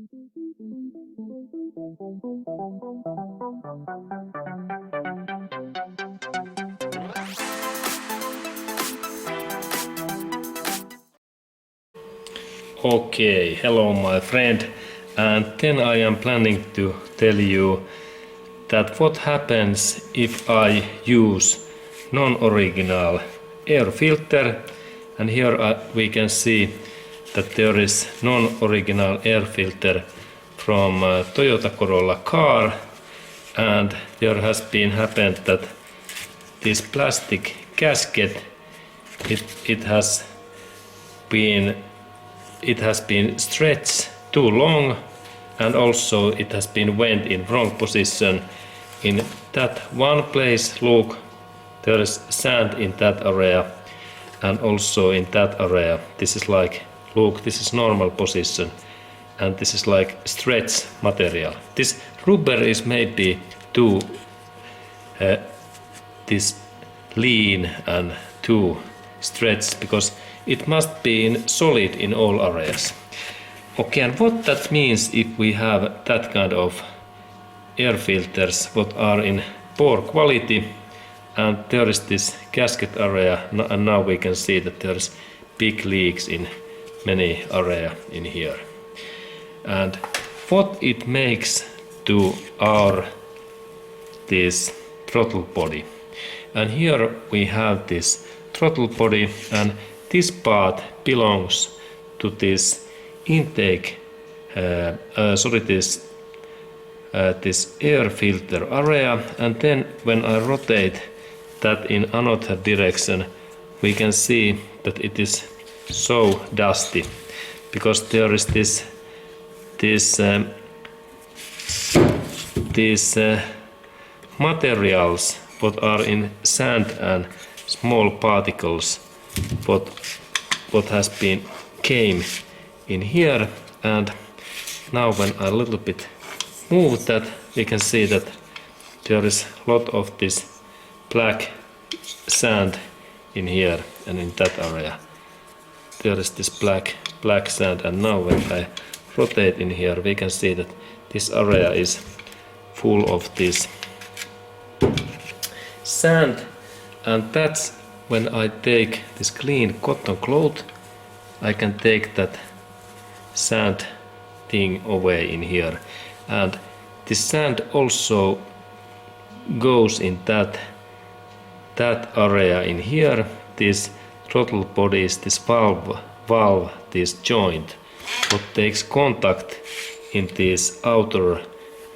Okay, hello my friend, and then I am planning to tell you that what happens if I use non-original air filter, and here we can see that there is non-original air filter from Toyota Corolla car, and there has been happened that this plastic gasket it has been stretched too long, and also it has been went in wrong position in that one place. Look, there is sand in that area, and also in that area. This is like, look, this is normal position, and this is like stretch material. This rubber is maybe too this lean and too stretched, because it must be solid in all areas. Okay, and what that means if we have that kind of air filters what are in poor quality, and there is this gasket area, and now we can see that there's big leaks in many area in here. And what it makes to our this throttle body. And here we have this throttle body, and this part belongs to this intake, this air filter area, and then when I rotate that in another direction, we can see that it is so dusty, because there is these materials what are in sand and small particles what has been came in here. And now when I a little bit move that, we can see that there is a lot of this black sand in here, and in that area there is this black sand. And now when I rotate in here, we can see that this area is full of this sand, and that's when I take this clean cotton cloth, I can take that sand thing away in here. And this sand also goes in that area in here, this throttle bodies, this valve, this joint what takes contact in these outer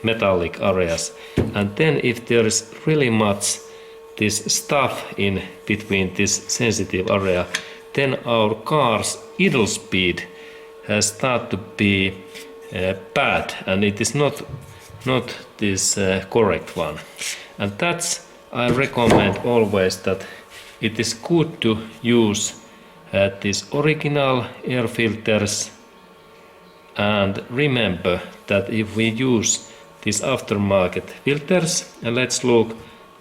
metallic areas. And then if there is really much this stuff in between this sensitive area, then our car's idle speed has started to be bad, and it is not this correct one. And that's, I recommend always that it is good to use these original air filters. And remember that if we use these aftermarket filters, and let's look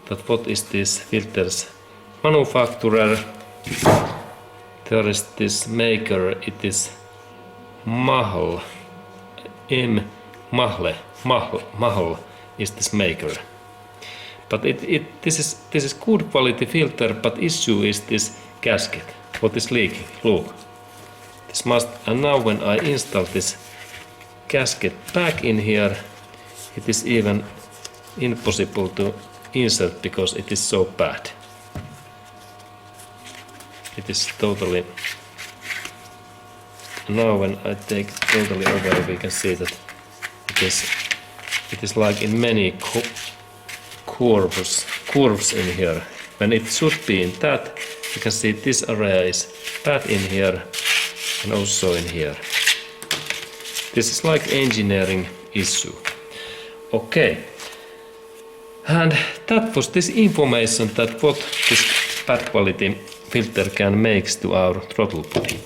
that what is this filters manufacturer. There is this maker, it is Mahle, Mahle is this maker. But this is good quality filter, but issue is this gasket what is leaking. Look, this must, and now when I install this gasket back in here, it is even impossible to insert because it is so bad. It is totally, now when I take it totally away, we can see that it is like in many curves in here. When it should be in that, you can see this area is bad in here and also in here. This is like engineering issue. Okay, and that was this information that what this bad quality filter can make to our throttle body.